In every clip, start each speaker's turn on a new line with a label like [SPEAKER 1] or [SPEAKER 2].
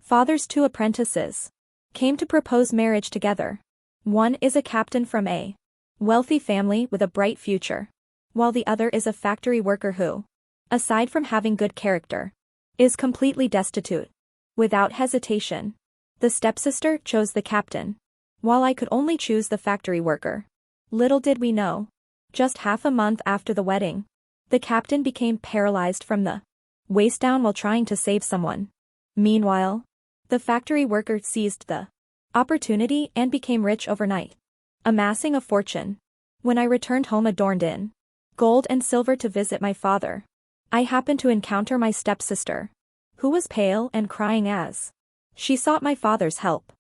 [SPEAKER 1] Father's two apprentices came to propose marriage together. One is a captain from a wealthy family with a bright future, while the other is a factory worker who, aside from having good character, is completely destitute. Without hesitation, the stepsister chose the captain, while I could only choose the factory worker. Little did we know, just half a month after the wedding, the captain became paralyzed from the waist down while trying to save someone. Meanwhile, the factory worker seized the opportunity and became rich overnight, amassing a fortune. When I returned home adorned in gold and silver to visit my father, I happened to encounter my stepsister, who was pale and crying as she sought my father's help.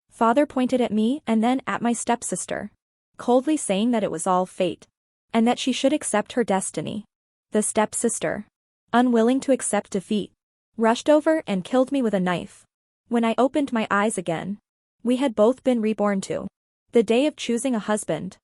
[SPEAKER 1] Father pointed at me and then at my stepsister, coldly saying that it was all fate, and that she should accept her destiny. The stepsister, unwilling to accept defeat, rushed over and killed me with a knife. When I opened my eyes again, we had both been reborn to the day of choosing a husband.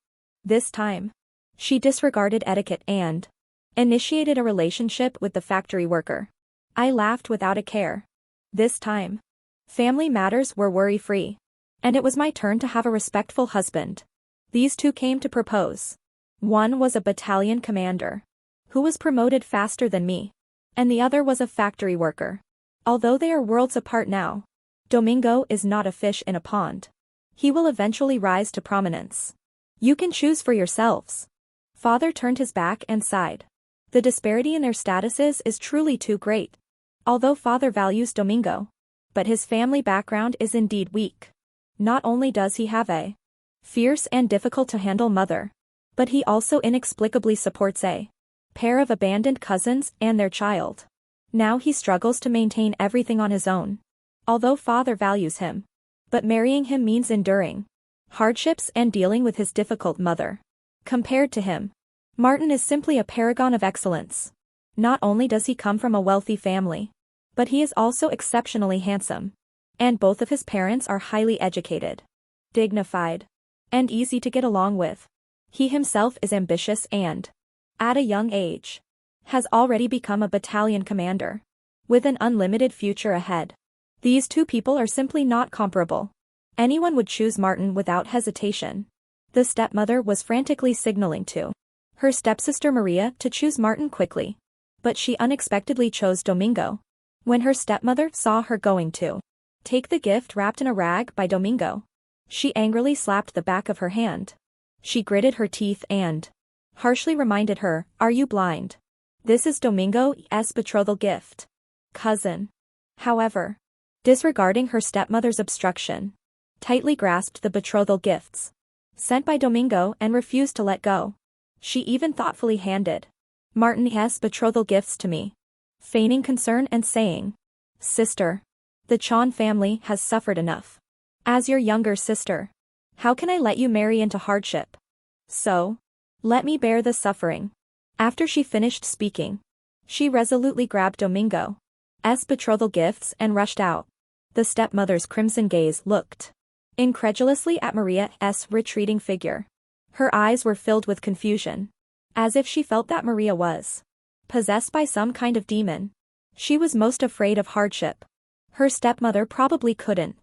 [SPEAKER 1] This time, she disregarded etiquette and initiated a relationship with the factory worker. I laughed without a care. This time, family matters were worry-free, and it was my turn to have a respectful husband. These two came to propose. One was a battalion commander, who was promoted faster than me, and the other was a factory worker. Although they are worlds apart now, Domingo is not a fish in a pond. He will eventually rise to prominence. You can choose for yourselves. Father turned his back and sighed. The disparity in their statuses is truly too great. Although father values Domingo, but his family background is indeed weak. Not only does he have a fierce and difficult to handle mother, but he also inexplicably supports a pair of abandoned cousins and their child. Now he struggles to maintain everything on his own. Although father values him, but marrying him means enduring hardships and dealing with his difficult mother. Compared to him, Martin is simply a paragon of excellence. Not only does he come from a wealthy family, but he is also exceptionally handsome. And both of his parents are highly educated, dignified, and easy to get along with. He himself is ambitious and, at a young age, has already become a battalion commander, with an unlimited future ahead. These two people are simply not comparable. Anyone would choose Martin without hesitation. The stepmother was frantically signaling to her stepsister Maria to choose Martin quickly, but she unexpectedly chose Domingo. When her stepmother saw her going to take the gift wrapped in a rag by Domingo, she angrily slapped the back of her hand. She gritted her teeth and harshly reminded her, "Are you blind? This is Domingo's betrothal gift, cousin." However, disregarding her stepmother's obstruction, tightly grasped the betrothal gifts sent by Domingo and refused to let go. She even thoughtfully handed Martin's betrothal gifts to me, feigning concern and saying, "Sister, the Chan family has suffered enough. As your younger sister, how can I let you marry into hardship? So, let me bear the suffering." After she finished speaking, she resolutely grabbed Domingo's betrothal gifts and rushed out. The stepmother's crimson gaze looked incredulously at Maria's retreating figure. Her eyes were filled with confusion, as if she felt that Maria was possessed by some kind of demon. She was most afraid of hardship. Her stepmother probably couldn't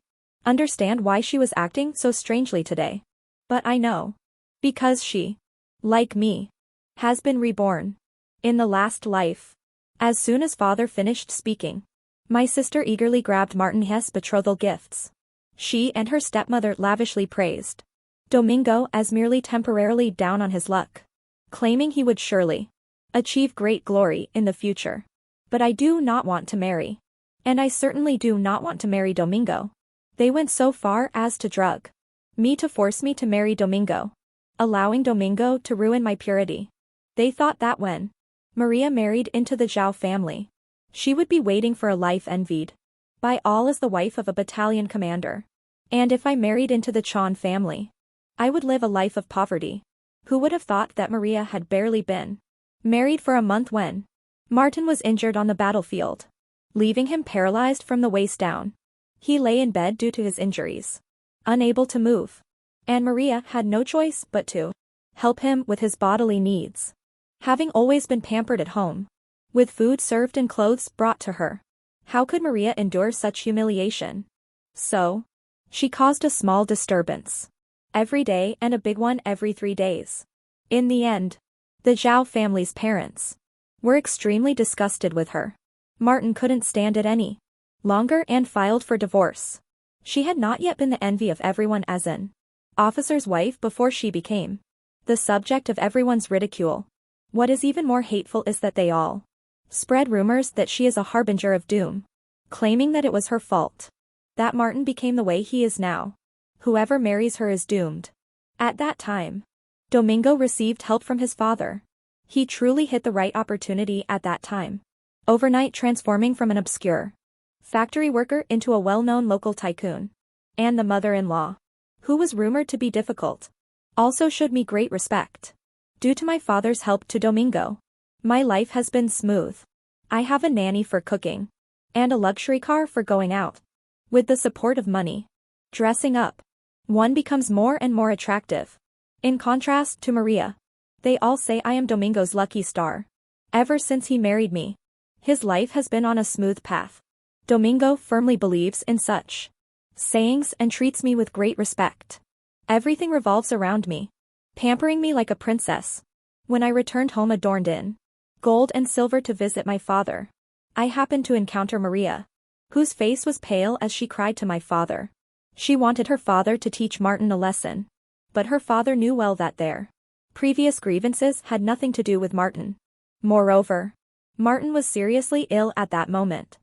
[SPEAKER 1] understand why she was acting so strangely today. But I know. Because she, like me, has been reborn. In the last life. As soon as father finished speaking, my sister eagerly grabbed Martin's betrothal gifts. She and her stepmother lavishly praised Domingo as merely temporarily down on his luck, claiming he would surely achieve great glory in the future. But I do not want to marry. And I certainly do not want to marry Domingo. They went so far as to drug me to force me to marry Domingo, allowing Domingo to ruin my purity. They thought that when Maria married into the Jiao family, she would be waiting for a life envied by all as the wife of a battalion commander. And if I married into the Chan family, I would live a life of poverty. Who would have thought that Maria had barely been married for a month when Martin was injured on the battlefield, leaving him paralyzed from the waist down. He lay in bed due to his injuries, unable to move. And Maria had no choice but to help him with his bodily needs. Having always been pampered at home, with food served and clothes brought to her, How could Maria endure such humiliation? So, she caused a small disturbance every day and a big one every 3 days. In the end, the Jiao family's parents were extremely disgusted with her. Martin couldn't stand it any longer and filed for divorce. She had not yet been the envy of everyone as an officer's wife before she became the subject of everyone's ridicule. What is even more hateful is that they all spread rumors that she is a harbinger of doom, claiming that it was her fault that Martin became the way he is now. Whoever marries her is doomed. At that time, Domingo received help from his father. He truly hit the right opportunity at that time, overnight transforming from an obscure factory worker into a well-known local tycoon. And the mother-in-law, who was rumored to be difficult, also showed me great respect. Due to my father's help to Domingo, my life has been smooth. I have a nanny for cooking, and a luxury car for going out. With the support of money, dressing up, one becomes more and more attractive. In contrast to Maria, they all say I am Domingo's lucky star. Ever since he married me, his life has been on a smooth path. Domingo firmly believes in such sayings and treats me with great respect. Everything revolves around me, pampering me like a princess. When I returned home adorned in gold and silver to visit my father, I happened to encounter Maria, whose face was pale as she cried to my father. She wanted her father to teach Martin a lesson, but her father knew well that their previous grievances had nothing to do with Martin. Moreover, Martin was seriously ill at that moment.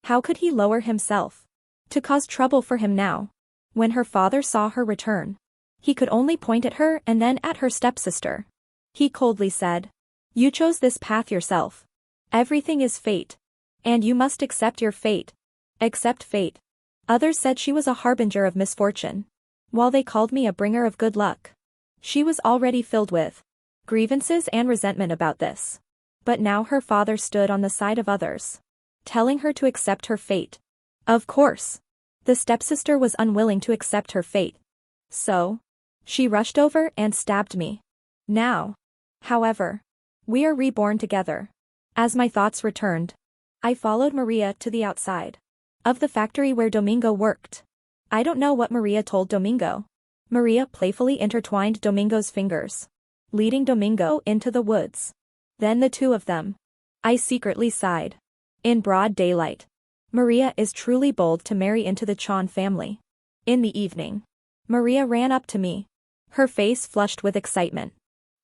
[SPEAKER 1] How could he lower himself to cause trouble for him now? When her father saw her return, he could only point at her and then at her stepsister. He coldly said, "You chose this path yourself. Everything is fate, and you must accept your fate. Accept fate." Others said she was a harbinger of misfortune, while they called me a bringer of good luck. She was already filled with grievances and resentment about this. But now her father stood on the side of others, telling her to accept her fate. Of course, the stepsister was unwilling to accept her fate. So, she rushed over and stabbed me. Now, however, we are reborn together. As my thoughts returned, I followed Maria to the outside of the factory where Domingo worked. I don't know what Maria told Domingo. Maria playfully intertwined Domingo's fingers, leading Domingo into the woods. Then the two of them. I secretly sighed. In broad daylight, Maria is truly bold to marry into the Chan family. In the evening, Maria ran up to me, her face flushed with excitement,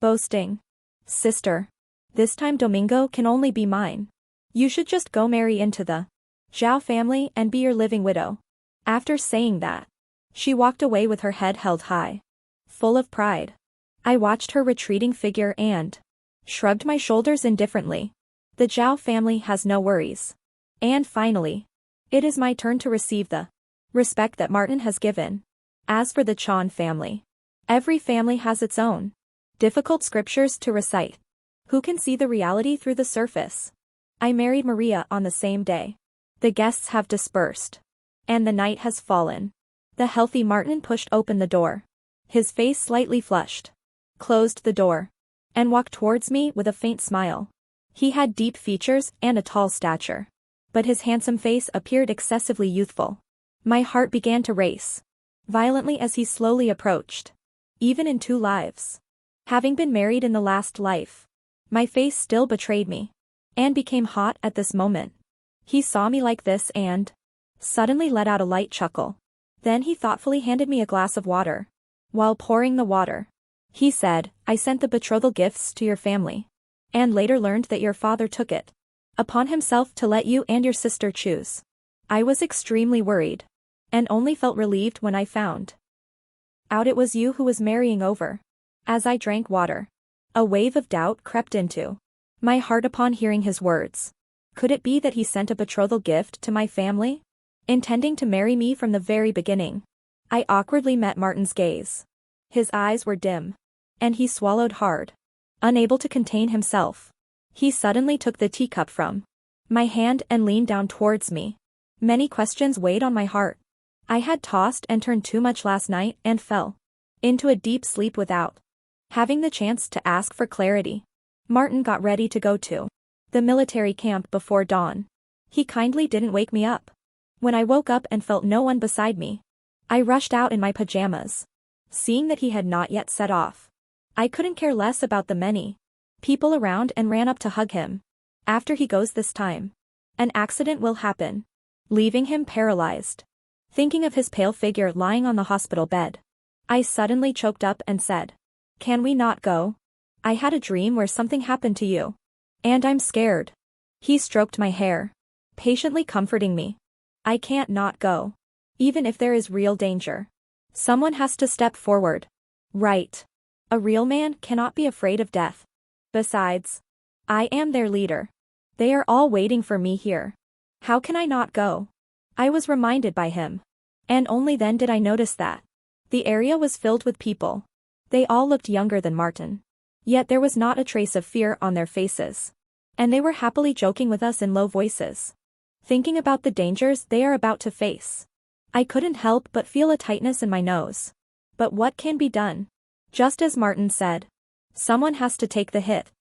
[SPEAKER 1] boasting, "Sister, this time Domingo can only be mine. You should just go marry into the Xiao family and be your living widow." After saying that, she walked away with her head held high, full of pride. I watched her retreating figure and shrugged my shoulders indifferently. The Jiao family has no worries. And finally, it is my turn to receive the respect that Martin has given. As for the Chan family, every family has its own difficult scriptures to recite. Who can see the reality through the surface? I married Maria on the same day. The guests have dispersed, and the night has fallen. The healthy Martin pushed open the door, his face slightly flushed, closed the door, and walked towards me with a faint smile. He had deep features and a tall stature, but his handsome face appeared excessively youthful. My heart began to race violently as he slowly approached. Even in 2 lives, having been married in the last life, my face still betrayed me, and became hot at this moment. He saw me like this and suddenly let out a light chuckle. Then he thoughtfully handed me a glass of water. While pouring the water, he said, "I sent the betrothal gifts to your family, and later learned that your father took it upon himself to let you and your sister choose. I was extremely worried, and only felt relieved when I found out it was you who was marrying over." As I drank water, a wave of doubt crept into my heart upon hearing his words. Could it be that he sent a betrothal gift to my family, intending to marry me from the very beginning? I awkwardly met Martin's gaze. His eyes were dim, and he swallowed hard. Unable to contain himself, he suddenly took the teacup from my hand and leaned down towards me. Many questions weighed on my heart. I had tossed and turned too much last night and fell into a deep sleep without having the chance to ask for clarity. Martin got ready to go to the military camp before dawn. He kindly didn't wake me up. When I woke up and felt no one beside me, I rushed out in my pajamas. Seeing that he had not yet set off, I couldn't care less about the many people around and ran up to hug him. After he goes this time, an accident will happen, leaving him paralyzed. Thinking of his pale figure lying on the hospital bed, I suddenly choked up and said, "Can we not go? I had a dream where something happened to you. And I'm scared." He stroked my hair, patiently comforting me. "I can't not go. Even if there is real danger, someone has to step forward. Right? A real man cannot be afraid of death. Besides, I am their leader. They are all waiting for me here. How can I not go?" I was reminded by him. And only then did I notice that the area was filled with people. They all looked younger than Martin. Yet there was not a trace of fear on their faces. And they were happily joking with us in low voices, thinking about the dangers they are about to face. I couldn't help but feel a tightness in my nose. But what can be done? Just as Martin said, someone has to take the hit.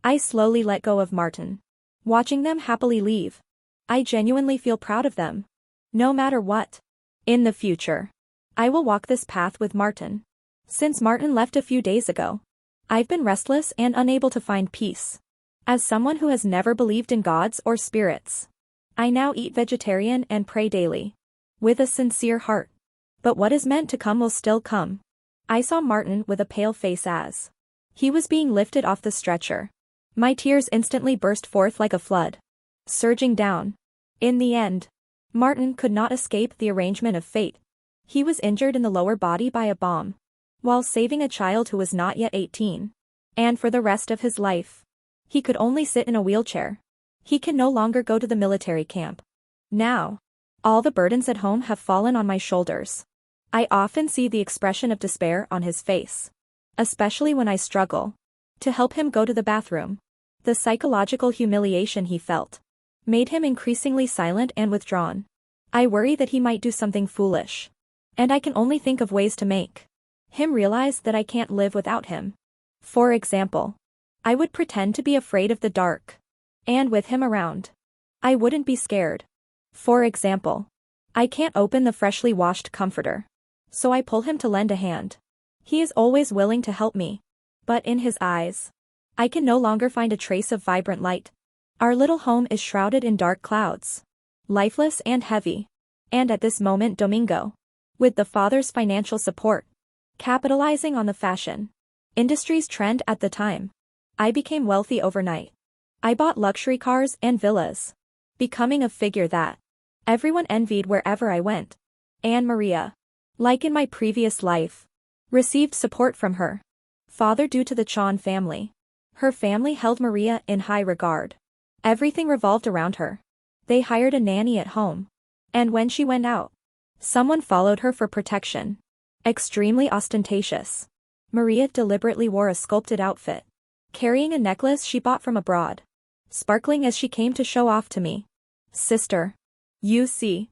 [SPEAKER 1] I slowly let go of Martin, watching them happily leave. I genuinely feel proud of them. No matter what. In the future, I will walk this path with Martin. Since Martin left a few days ago, I've been restless and unable to find peace. As someone who has never believed in gods or spirits, I now eat vegetarian and pray daily, with a sincere heart. But what is meant to come will still come. I saw Martin with a pale face as he was being lifted off the stretcher. My tears instantly burst forth like a flood, surging down. In the end, Martin could not escape the arrangement of fate. He was injured in the lower body by a bomb, while saving a child who was not yet 18. And for the rest of his life, he could only sit in a wheelchair. He can no longer go to the military camp. Now, all the burdens at home have fallen on my shoulders. I often see the expression of despair on his face, especially when I struggle to help him go to the bathroom. The psychological humiliation he felt made him increasingly silent and withdrawn. I worry that he might do something foolish, and I can only think of ways to make him realize that I can't live without him. For example, I would pretend to be afraid of the dark, and with him around, I wouldn't be scared. For example, I can't open the freshly washed comforter, so I pull him to lend a hand. He is always willing to help me, but in his eyes, I can no longer find a trace of vibrant light. Our little home is shrouded in dark clouds, lifeless and heavy. And at this moment Domingo, with the father's financial support, capitalizing on the fashion industry's trend at the time, I became wealthy overnight. I bought luxury cars and villas, becoming a figure that everyone envied wherever I went. And Maria, like in my previous life, received support from her father due to the Chan family. Her family held Maria in high regard. Everything revolved around her. They hired a nanny at home. And when she went out, someone followed her for protection. Extremely ostentatious, Maria deliberately wore a sculpted outfit, carrying a necklace she bought from abroad, sparkling as she came to show off to me. "Sister, you see,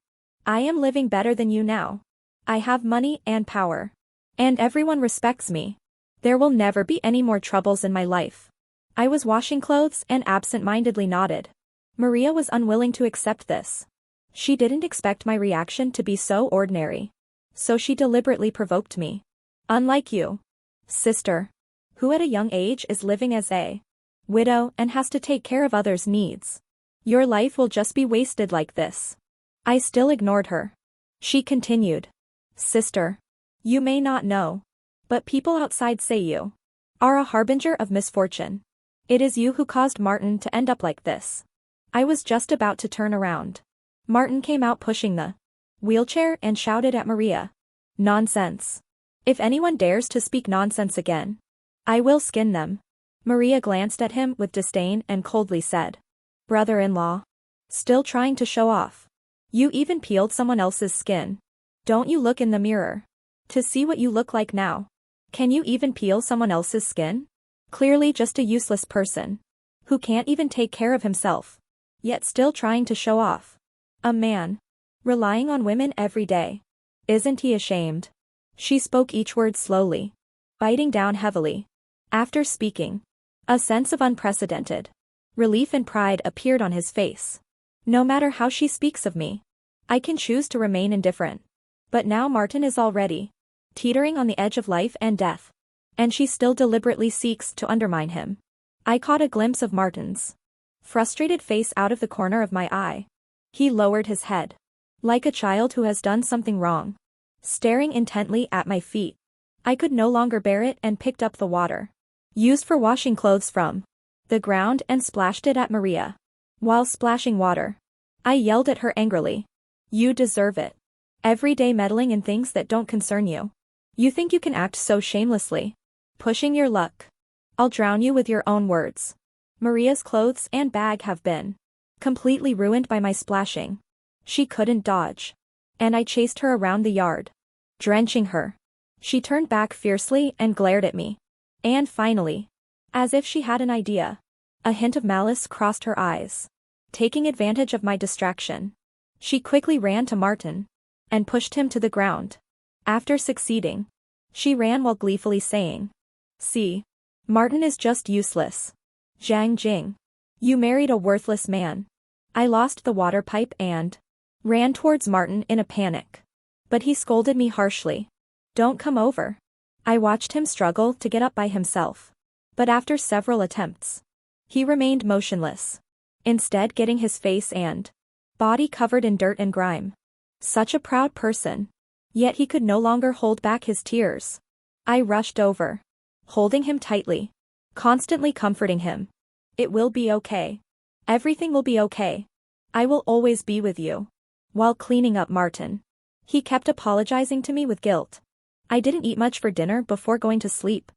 [SPEAKER 1] I am living better than you now. I have money and power, and everyone respects me. There will never be any more troubles in my life." I was washing clothes and absent-mindedly nodded. Maria was unwilling to accept this. She didn't expect my reaction to be so ordinary, so she deliberately provoked me. "Unlike you, sister, who at a young age is living as a widow and has to take care of others' needs, your life will just be wasted like this." I still ignored her. She continued, "Sister, you may not know, but people outside say you are a harbinger of misfortune. It is you who caused Martin to end up like this." I was just about to turn around. Martin came out pushing the wheelchair and shouted at Maria, "Nonsense. If anyone dares to speak nonsense again, I will skin them." Maria glanced at him with disdain and coldly said, "Brother-in-law, still trying to show off. You even peeled someone else's skin. Don't you look in the mirror to see what you look like now? Can you even peel someone else's skin? Clearly just a useless person, who can't even take care of himself, yet still trying to show off. A man, relying on women every day. Isn't he ashamed?" She spoke each word slowly, biting down heavily. After speaking, a sense of unprecedented relief and pride appeared on his face. No matter how she speaks of me, I can choose to remain indifferent. But now Martin is already teetering on the edge of life and death. And she still deliberately seeks to undermine him. I caught a glimpse of Martin's frustrated face out of the corner of my eye. He lowered his head, like a child who has done something wrong, staring intently at my feet. I could no longer bear it and picked up the water used for washing clothes from the ground and splashed it at Maria. While splashing water, I yelled at her angrily. You deserve it. Every day meddling in things that don't concern you. You think you can act so shamelessly, pushing your luck. I'll drown you with your own words. Maria's clothes and bag have been completely ruined by my splashing. She couldn't dodge. And I chased her around the yard, drenching her. She turned back fiercely and glared at me. And finally, as if she had an idea, a hint of malice crossed her eyes. Taking advantage of my distraction, she quickly ran to Martin and pushed him to the ground. After succeeding, she ran while gleefully saying, "See, Martin is just useless. Jang Jing. You married a worthless man." I lost the water pipe and ran towards Martin in a panic. But he scolded me harshly. "Don't come over." I watched him struggle to get up by himself. But after several attempts, he remained motionless, instead getting his face and body covered in dirt and grime. Such a proud person. Yet he could no longer hold back his tears. I rushed over, holding him tightly, constantly comforting him. "It will be okay. Everything will be okay. I will always be with you." While cleaning up Martin, he kept apologizing to me with guilt. I didn't eat much for dinner before going to sleep.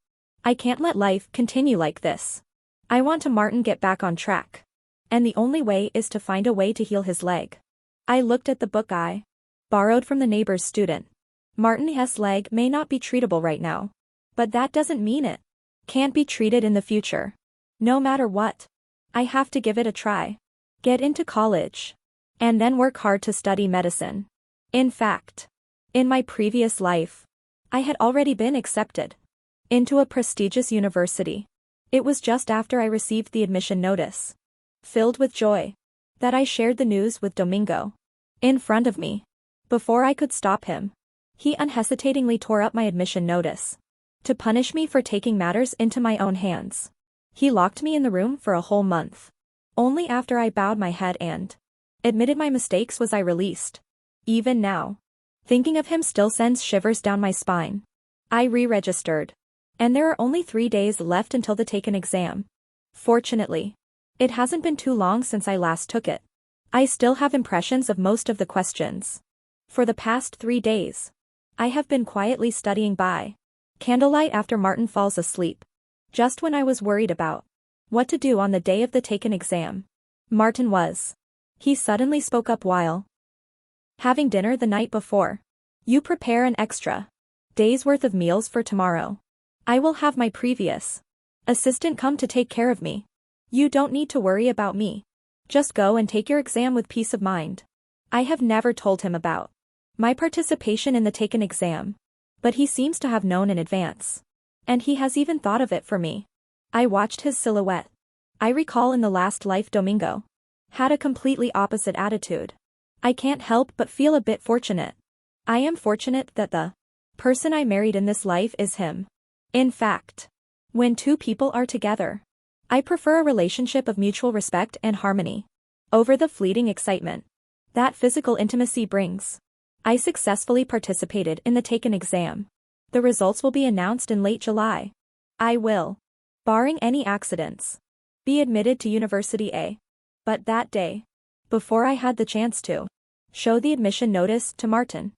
[SPEAKER 1] I can't let life continue like this. I want to Martin get back on track. And the only way is to find a way to heal his leg. I looked at the book I borrowed from the neighbor's student. Martin's leg may not be treatable right now. But that doesn't mean it can't be treated in the future. No matter what, I have to give it a try. Get into college. And then work hard to study medicine. In fact, in my previous life, I had already been accepted into a prestigious university. It was just after I received the admission notice, filled with joy, that I shared the news with Domingo. In front of me, before I could stop him, he unhesitatingly tore up my admission notice. To punish me for taking matters into my own hands, he locked me in the room for a whole month. Only after I bowed my head and admitted my mistakes was I released. Even now, thinking of him still sends shivers down my spine. I re-registered. And there are only 3 days left until the taken exam. Fortunately, it hasn't been too long since I last took it. I still have impressions of most of the questions. For the past 3 days, I have been quietly studying by candlelight after Martin falls asleep. Just when I was worried about what to do on the day of the taken exam, Martin was. He suddenly spoke up while having dinner the night before. "You prepare an extra day's worth of meals for tomorrow. I will have my previous assistant come to take care of me. You don't need to worry about me. Just go and take your exam with peace of mind." I have never told him about my participation in the taken exam, but he seems to have known in advance. And he has even thought of it for me. I watched his silhouette. I recall in the last life Domingo had a completely opposite attitude. I can't help but feel a bit fortunate. I am fortunate that the person I married in this life is him. In fact, when two people are together, I prefer a relationship of mutual respect and harmony over the fleeting excitement that physical intimacy brings. I successfully participated in the taken exam. The results will be announced in late July. I will, barring any accidents, be admitted to University A. But that day, before I had the chance to show the admission notice to Martin,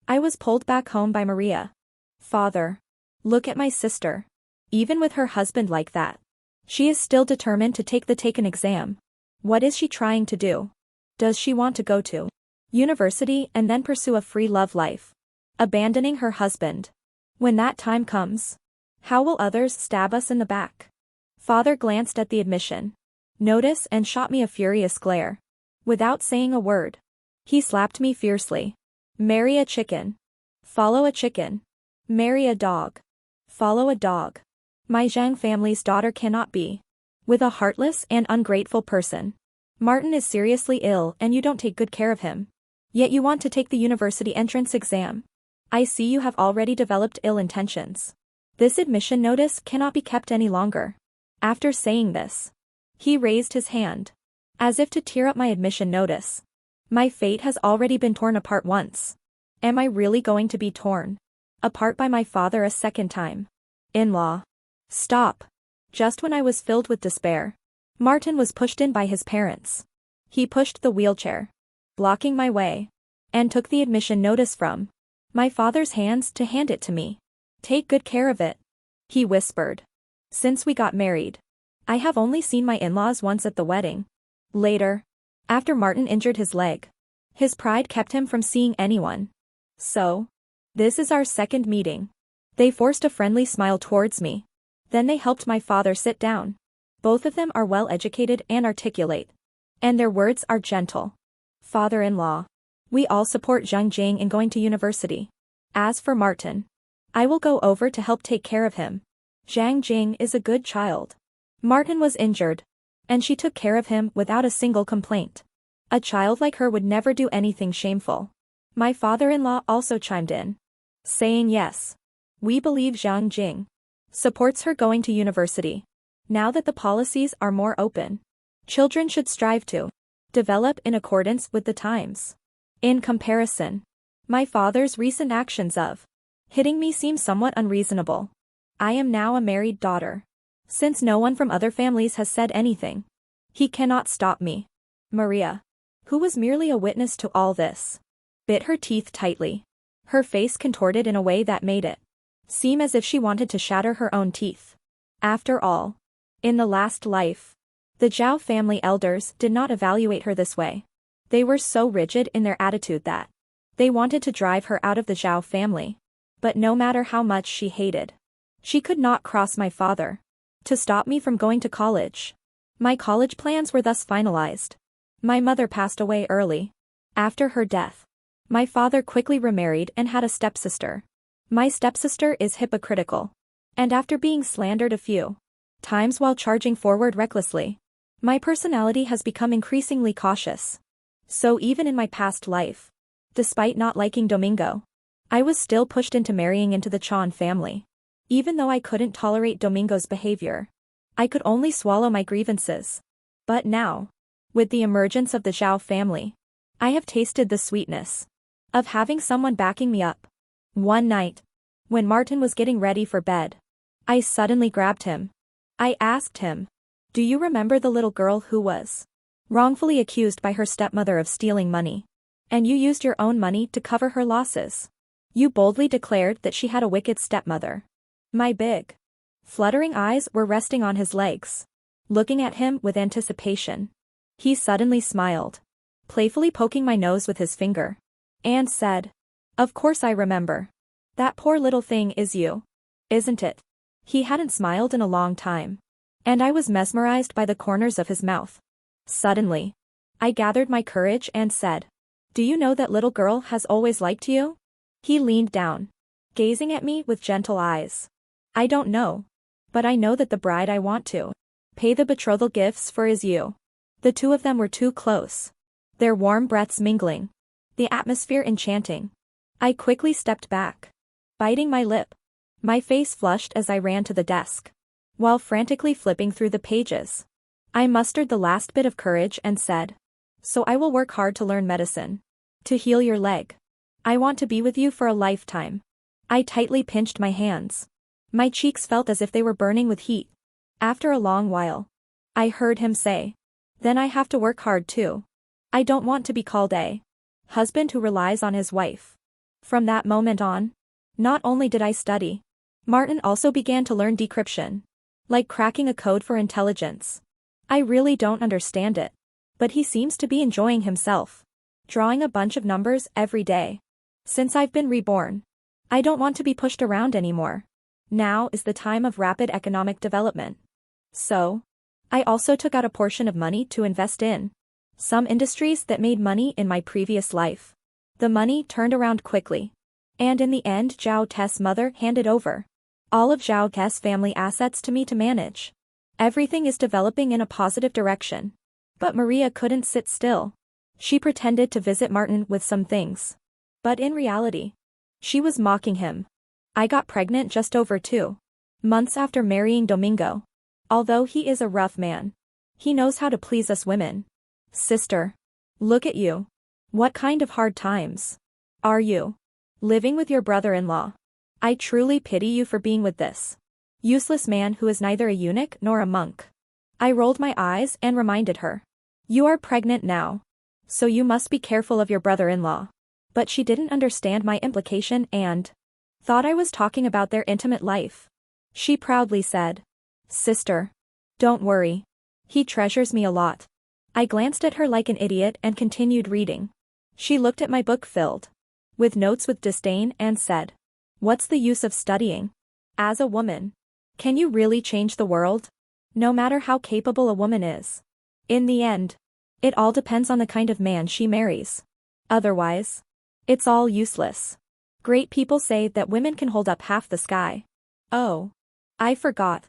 [SPEAKER 1] I was pulled back home by Maria. "Father, look at my sister. Even with her husband like that, she is still determined to take the taken exam. What is she trying to do? Does she want to go to university and then pursue a free love life, abandoning her husband? When that time comes, how will others stab us in the back?" Father glanced at the admission notice and shot me a furious glare. Without saying a word, he slapped me fiercely. "Marry a chicken. Follow a chicken. Marry a dog. Follow a dog. My Jang family's daughter cannot be with a heartless and ungrateful person." Martin is seriously ill and you don't take good care of him. Yet you want to take the university entrance exam. I see you have already developed ill intentions. This admission notice cannot be kept any longer. After saying this, he raised his hand, as if to tear up my admission notice. My fate has already been torn apart once. Am I really going to be torn apart by my father a second time? In-law. Stop. Just when I was filled with despair, Martin was pushed in by his parents. He pushed the wheelchair, blocking my way, and took the admission notice from my father's hands to hand it to me. Take good care of it, he whispered. Since we got married, I have only seen my in-laws once at the wedding. Later, after Martin injured his leg, his pride kept him from seeing anyone. So, this is our second meeting. They forced a friendly smile towards me. Then they helped my father sit down. Both of them are well educated and articulate, and their words are gentle. Father-in-law. We all support Jang in going to university. As for Martin, I will go over to help take care of him. Jang is a good child. Martin was injured, and she took care of him without a single complaint. A child like her would never do anything shameful. My father-in-law also chimed in, saying yes. We believe Jang supports her going to university. Now that the policies are more open, children should strive to develop in accordance with the times. In comparison, my father's recent actions of hitting me seem somewhat unreasonable. I am now a married daughter. Since no one from other families has said anything, he cannot stop me. Maria, who was merely a witness to all this, bit her teeth tightly. Her face contorted in a way that made it seem as if she wanted to shatter her own teeth. After all, in the last life, the Jiao family elders did not evaluate her this way. They were so rigid in their attitude that they wanted to drive her out of the Xiao family. But no matter how much she hated, she could not cross my father to stop me from going to college. My college plans were thus finalized. My mother passed away early. After her death, my father quickly remarried and had a stepsister. My stepsister is hypocritical, and after being slandered a few times while charging forward recklessly, my personality has become increasingly cautious. So even in my past life, despite not liking Domingo, I was still pushed into marrying into the Chan family. Even though I couldn't tolerate Domingo's behavior, I could only swallow my grievances. But now, with the emergence of the Xiao family, I have tasted the sweetness of having someone backing me up. One night, when Martin was getting ready for bed, I suddenly grabbed him. I asked him, "Do you remember the little girl who was wrongfully accused by her stepmother of stealing money? And you used your own money to cover her losses. You boldly declared that she had a wicked stepmother." My big, fluttering eyes were resting on his legs, looking at him with anticipation. He suddenly smiled, playfully poking my nose with his finger, and said, "Of course I remember. That poor little thing is you, isn't it?" He hadn't smiled in a long time, and I was mesmerized by the corners of his mouth. Suddenly, I gathered my courage and said, "Do you know that little girl has always liked you?" He leaned down, gazing at me with gentle eyes. "I don't know. But I know that the bride I want to pay the betrothal gifts for is you." The two of them were too close, their warm breaths mingling, the atmosphere enchanting. I quickly stepped back, biting my lip. My face flushed as I ran to the desk. While frantically flipping through the pages, I mustered the last bit of courage and said, "So I will work hard to learn medicine, to heal your leg. I want to be with you for a lifetime." I tightly pinched my hands. My cheeks felt as if they were burning with heat. After a long while, I heard him say, "Then I have to work hard too. I don't want to be called a husband who relies on his wife." From that moment on, not only did I study, Martin also began to learn decryption. Like cracking a code for intelligence. I really don't understand it, but he seems to be enjoying himself, drawing a bunch of numbers every day. Since I've been reborn, I don't want to be pushed around anymore. Now is the time of rapid economic development. So, I also took out a portion of money to invest in some industries that made money in my previous life. The money turned around quickly, and in the end Jiao Te's mother handed over all of Jiao Te's family assets to me to manage. Everything is developing in a positive direction. But Maria couldn't sit still. She pretended to visit Martin with some things. But in reality, she was mocking him. I got pregnant just over 2 months after marrying Domingo. Although he is a rough man, he knows how to please us women. Sister, look at you. What kind of hard times are you living with your brother-in-law? I truly pity you for being with this useless man who is neither a eunuch nor a monk. I rolled my eyes and reminded her. You are pregnant now, so you must be careful of your brother-in-law. But she didn't understand my implication and thought I was talking about their intimate life. She proudly said, Sister, don't worry. He treasures me a lot. I glanced at her like an idiot and continued reading. She looked at my book filled with notes with disdain and said, What's the use of studying? As a woman, can you really change the world? No matter how capable a woman is. In the end, it all depends on the kind of man she marries. Otherwise, it's all useless. Great people say that women can hold up half the sky. Oh, I forgot.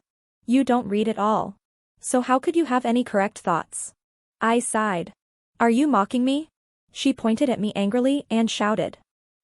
[SPEAKER 1] You don't read at all. So how could you have any correct thoughts? I sighed. Are you mocking me? She pointed at me angrily and shouted.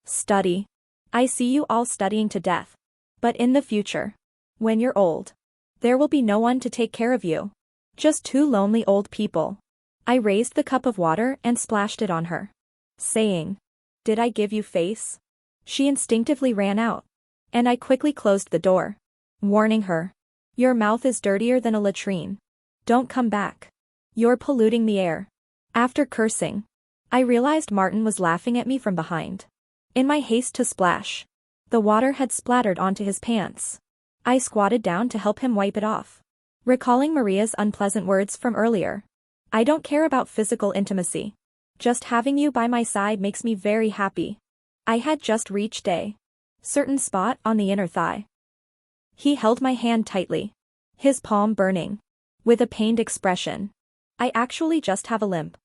[SPEAKER 1] Study. I see you all studying to death. But in the future, when you're old, there will be no one to take care of you. Just 2 lonely old people. I raised the cup of water and splashed it on her, saying, Did I give you face? She instinctively ran out, and I quickly closed the door, warning her. Your mouth is dirtier than a latrine. Don't come back. You're polluting the air. After cursing, I realized Martin was laughing at me from behind. In my haste to splash, the water had splattered onto his pants. I squatted down to help him wipe it off, recalling Maria's unpleasant words from earlier. I don't care about physical intimacy. Just having you by my side makes me very happy. I had just reached a certain spot on the inner thigh. He held my hand tightly, his palm burning, with a pained expression. I actually just have a limp.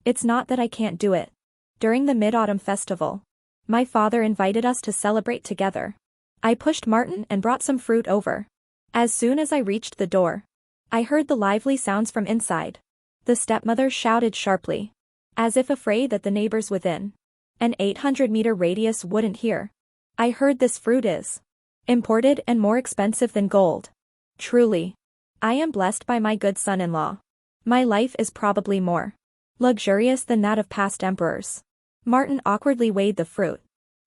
[SPEAKER 1] It's not that I can't do it. During the Mid-Autumn Festival, my father invited us to celebrate together. I pushed Martin and brought some fruit over. As soon as I reached the door, I heard the lively sounds from inside. The stepmother shouted sharply, as if afraid that the neighbors within an 800-meter radius wouldn't hear. I heard this fruit is imported and more expensive than gold. Truly, I am blessed by my good son-in-law. My life is probably more luxurious than that of past emperors. Martin awkwardly weighed the fruit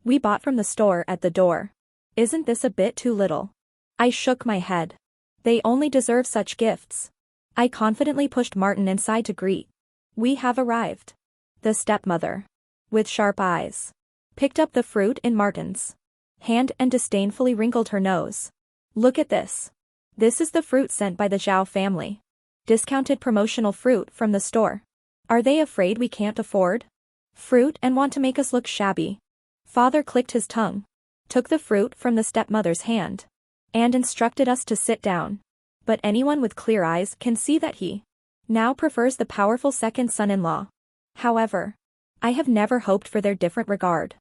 [SPEAKER 1] we bought from the store at the door. Isn't this a bit too little? I shook my head. They only deserve such gifts. I confidently pushed Martin inside to greet. We have arrived. The stepmother, with sharp eyes, picked up the fruit in Martin's hand and disdainfully wrinkled her nose. Look at this. This is the fruit sent by the Jiao family. Discounted promotional fruit from the store. Are they afraid we can't afford fruit and want to make us look shabby? Father clicked his tongue, took the fruit from the stepmother's hand, and instructed us to sit down. But anyone with clear eyes can see that he now prefers the powerful second son-in-law. However, I have never hoped for their different regard.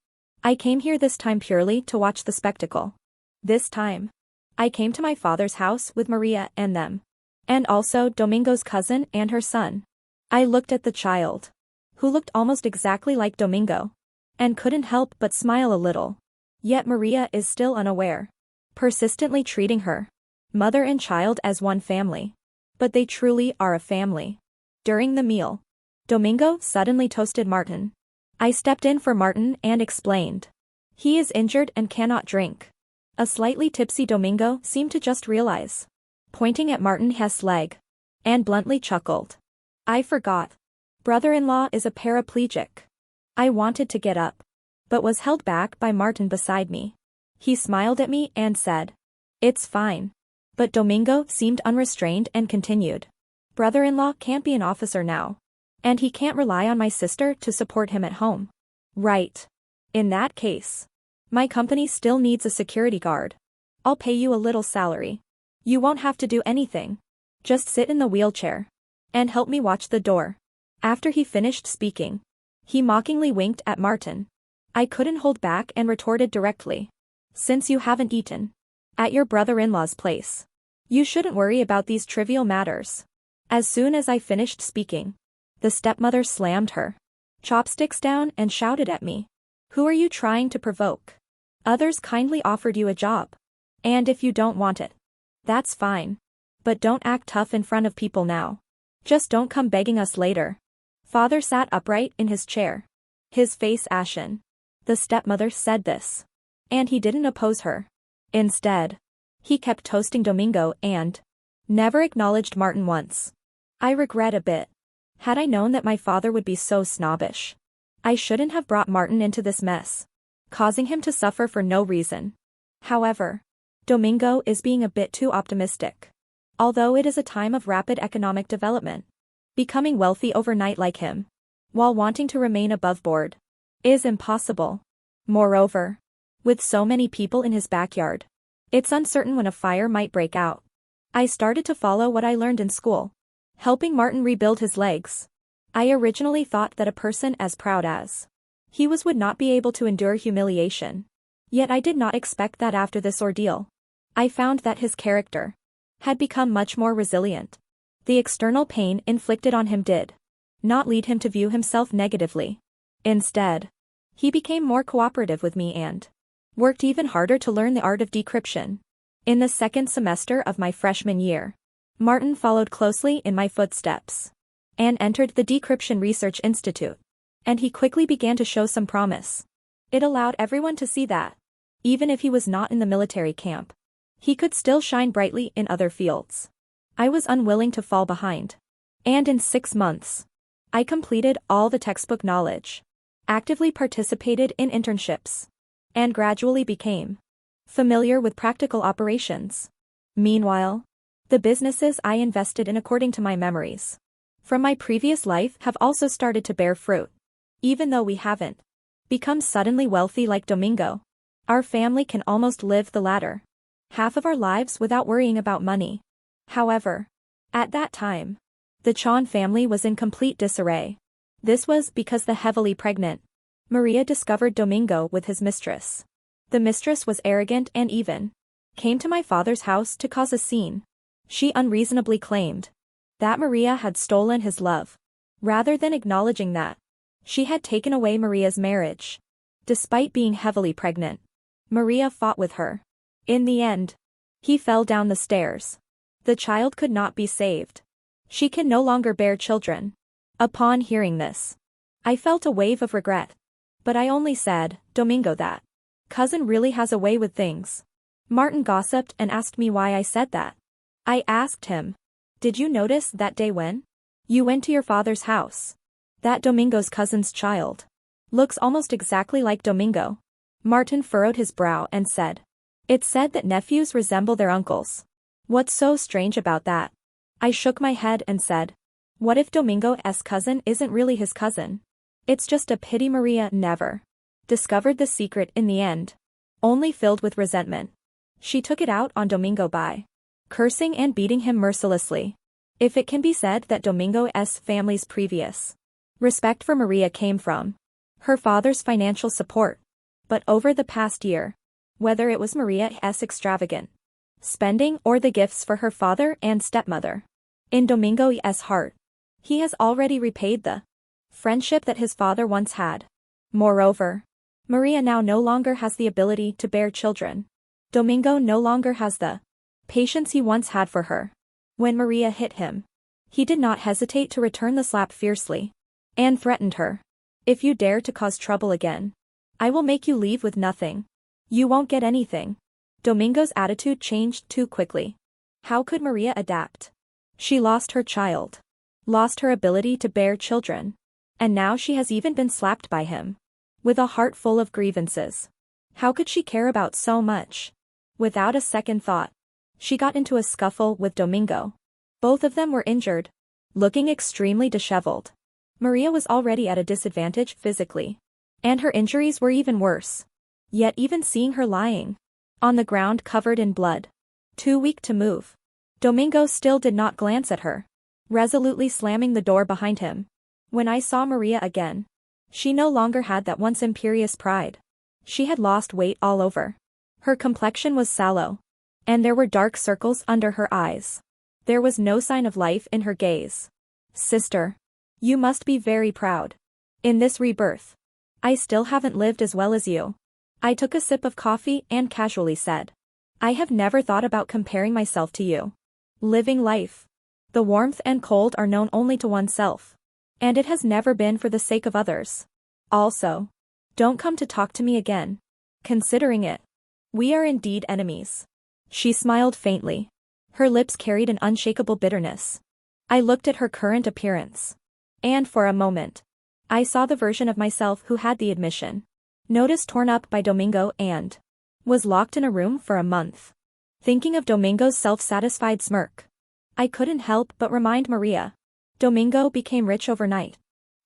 [SPEAKER 1] I came here this time purely to watch the spectacle. This time, I came to my father's house with Maria and them, and also Domingo's cousin and her son. I looked at the child, who looked almost exactly like Domingo, and couldn't help but smile a little. Yet Maria is still unaware, persistently treating her mother and child as one family. But they truly are a family. During the meal, Domingo suddenly toasted Martin. I stepped in for Martin and explained. He is injured and cannot drink. A slightly tipsy Domingo seemed to just realize, pointing at Martin his leg, and bluntly chuckled. I forgot. Brother-in-law is a paraplegic. I wanted to get up, but was held back by Martin beside me. He smiled at me and said, It's fine. But Domingo seemed unrestrained and continued. Brother-in-law can't be an officer now. And he can't rely on my sister to support him at home. Right. In that case, my company still needs a security guard. I'll pay you a little salary. You won't have to do anything. Just sit in the wheelchair and help me watch the door. After he finished speaking, he mockingly winked at Martin. I couldn't hold back and retorted directly. Since you haven't eaten at your brother-in-law's place, you shouldn't worry about these trivial matters. As soon as I finished speaking, The stepmother slammed her chopsticks down and shouted at me. Who are you trying to provoke? Others kindly offered you a job. And if you don't want it, that's fine. But don't act tough in front of people now. Just don't come begging us later. Father sat upright in his chair, his face ashen. The stepmother said this, and he didn't oppose her. Instead, he kept toasting Domingo and never acknowledged Martin once. I regret a bit. Had I known that my father would be so snobbish, I shouldn't have brought Martin into this mess, causing him to suffer for no reason. However, Domingo is being a bit too optimistic. Although it is a time of rapid economic development, becoming wealthy overnight like him, while wanting to remain above board, is impossible. Moreover, with so many people in his backyard, it's uncertain when a fire might break out. I started to follow what I learned in school, helping Martin rebuild his legs. I originally thought that a person as proud as he was would not be able to endure humiliation. Yet I did not expect that after this ordeal. I found that his character had become much more resilient. The external pain inflicted on him did not lead him to view himself negatively. Instead, he became more cooperative with me and worked even harder to learn the art of decryption. In the second semester of my freshman year, Martin followed closely in my footsteps and entered the Decryption Research Institute, and he quickly began to show some promise. It allowed everyone to see that, even if he was not in the military camp, he could still shine brightly in other fields. I was unwilling to fall behind. And in 6 months, I completed all the textbook knowledge, actively participated in internships, and gradually became familiar with practical operations. Meanwhile, the businesses I invested in according to my memories from my previous life have also started to bear fruit. Even though we haven't become suddenly wealthy like Domingo, our family can almost live the latter half of our lives without worrying about money. However, at that time, the Chan family was in complete disarray. This was because the heavily pregnant Maria discovered Domingo with his mistress. The mistress was arrogant and even came to my father's house to cause a scene. She unreasonably claimed that Maria had stolen his love, rather than acknowledging that she had taken away Maria's marriage. Despite being heavily pregnant, Maria fought with her. In the end, he fell down the stairs. The child could not be saved. She can no longer bear children. Upon hearing this, I felt a wave of regret. But I only said, Domingo, that cousin really has a way with things. Martin gossiped and asked me why I said that. I asked him, did you notice that day when you went to your father's house? That Domingo's cousin's child looks almost exactly like Domingo. Martin furrowed his brow and said, it's said that nephews resemble their uncles. What's so strange about that? I shook my head and said, what if Domingo's cousin isn't really his cousin? It's just a pity Maria never discovered the secret in the end. Only filled with resentment, she took it out on Domingo by cursing and beating him mercilessly. If it can be said that Domingo's family's previous respect for Maria came from her father's financial support. But over the past year, whether it was Maria's extravagant spending or the gifts for her father and stepmother, in Domingo's heart, he has already repaid the friendship that his father once had. Moreover, Maria now no longer has the ability to bear children. Domingo no longer has the patience he once had for her. When Maria hit him, he did not hesitate to return the slap fiercely, and threatened her. If you dare to cause trouble again, I will make you leave with nothing. You won't get anything. Domingo's attitude changed too quickly. How could Maria adapt? She lost her child, lost her ability to bear children, and now she has even been slapped by him. With a heart full of grievances, how could she care about so much? Without a second thought, she got into a scuffle with Domingo. Both of them were injured, looking extremely disheveled. Maria was already at a disadvantage physically, and her injuries were even worse. Yet even seeing her lying on the ground covered in blood, too weak to move, Domingo still did not glance at her, resolutely slamming the door behind him. When I saw Maria again, she no longer had that once imperious pride. She had lost weight all over. Her complexion was sallow, and there were dark circles under her eyes. There was no sign of life in her gaze. Sister, You must be very proud. In this rebirth, I still haven't lived as well as you. I took a sip of coffee and casually said. I have never thought about comparing myself to you. Living life. The warmth and cold are known only to oneself. And it has never been for the sake of others. Also, don't come to talk to me again. Considering it, we are indeed enemies. She smiled faintly. Her lips carried an unshakable bitterness. I looked at her current appearance. And for a moment, I saw the version of myself who had the admission. Notice torn up by Domingo and was locked in a room for a month. Thinking of Domingo's self-satisfied smirk, I couldn't help but remind Maria. Domingo became rich overnight.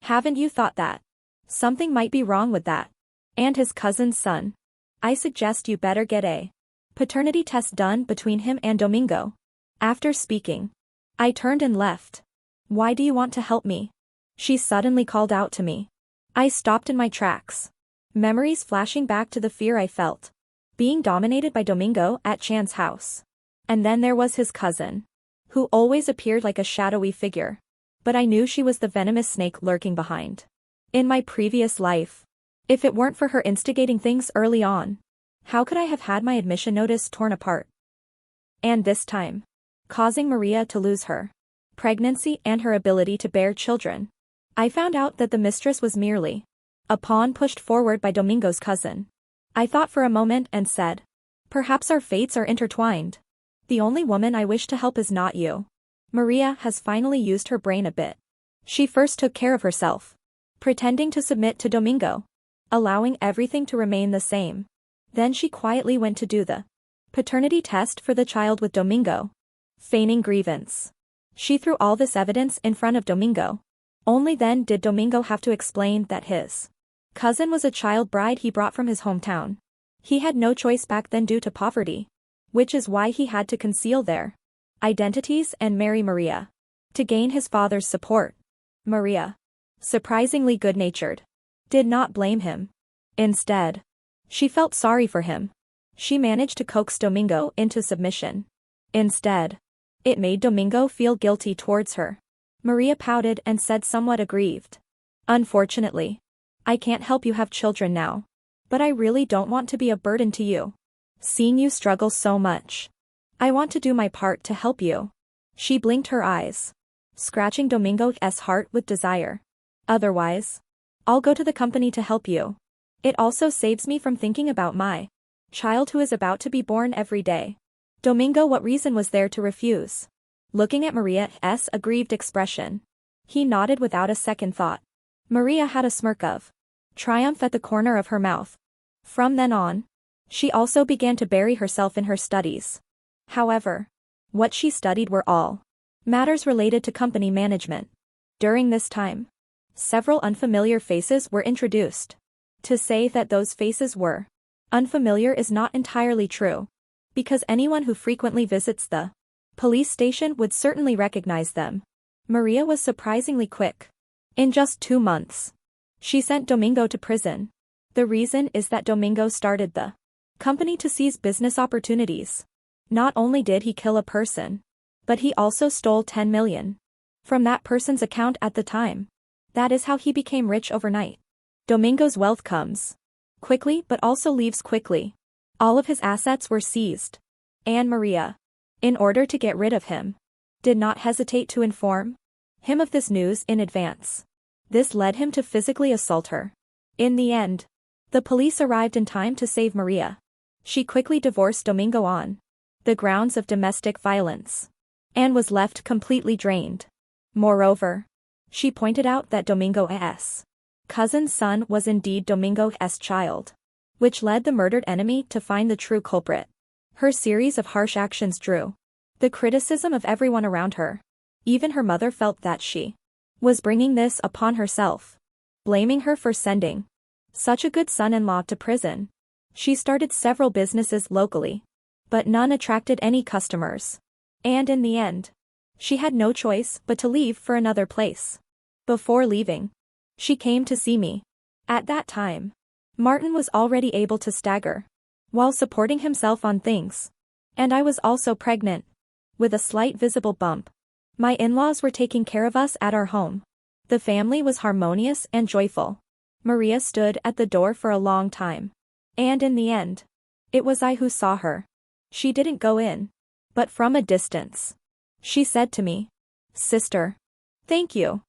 [SPEAKER 1] Haven't you thought that? Something might be wrong with that. And his cousin's son. I suggest you better get a paternity test done between him and Domingo. After speaking, I turned and left. Why do you want to help me? She suddenly called out to me. I stopped in my tracks. Memories flashing back to the fear I felt. Being dominated by Domingo at Chan's house. And then there was his cousin, who always appeared like a shadowy figure. But I knew she was the venomous snake lurking behind. In my previous life, if it weren't for her instigating things early on, how could I have had my admission notice torn apart? And this time, causing Maria to lose her pregnancy and her ability to bear children. I found out that the mistress was merely a pawn pushed forward by Domingo's cousin. I thought for a moment and said, perhaps our fates are intertwined. The only woman I wish to help is not you. Maria has finally used her brain a bit. She first took care of herself, pretending to submit to Domingo, allowing everything to remain the same. Then she quietly went to do the paternity test for the child with Domingo, feigning grievance. She threw all this evidence in front of Domingo. Only then did Domingo have to explain that his cousin was a child bride he brought from his hometown. He had no choice back then due to poverty, which is why he had to conceal their identities and marry Maria to gain his father's support. Maria, surprisingly good-natured, did not blame him. Instead, she felt sorry for him. She managed to coax Domingo into submission. Instead, it made Domingo feel guilty towards her. Maria pouted and said somewhat aggrieved. Unfortunately, I can't help you have children now. But I really don't want to be a burden to you. Seeing you struggle so much, I want to do my part to help you. She blinked her eyes, scratching Domingo's heart with desire. Otherwise, I'll go to the company to help you. It also saves me from thinking about my child who is about to be born every day. Domingo, what reason was there to refuse? Looking at Maria's aggrieved expression, he nodded without a second thought. Maria had a smirk of triumph at the corner of her mouth. From then on, she also began to bury herself in her studies. However, what she studied were all matters related to company management. During this time, several unfamiliar faces were introduced. To say that those faces were unfamiliar is not entirely true, because anyone who frequently visits the police station would certainly recognize them. Maria was surprisingly quick. In just 2 months, she sent Domingo to prison. The reason is that Domingo started the company to seize business opportunities. Not only did he kill a person, but he also stole 10 million from that person's account at the time. That is how he became rich overnight. Domingo's wealth comes quickly but also leaves quickly. All of his assets were seized. And Maria, in order to get rid of him, did not hesitate to inform him of this news in advance. This led him to physically assault her. In the end, the police arrived in time to save Maria. She quickly divorced Domingo on the grounds of domestic violence, and was left completely drained. Moreover, she pointed out that Domingo's cousin's son was indeed Domingo's child, which led the murdered enemy to find the true culprit. Her series of harsh actions drew the criticism of everyone around her. Even her mother felt that she was bringing this upon herself, blaming her for sending such a good son-in-law to prison. She started several businesses locally, but none attracted any customers. And in the end, she had no choice but to leave for another place. Before leaving, she came to see me. At that time, Martin was already able to stagger while supporting himself on things. And I was also pregnant, with a slight visible bump. My in-laws were taking care of us at our home. The family was harmonious and joyful. Maria stood at the door for a long time. And in the end, it was I who saw her. She didn't go in. But from a distance. She said to me, "Sister. Thank you."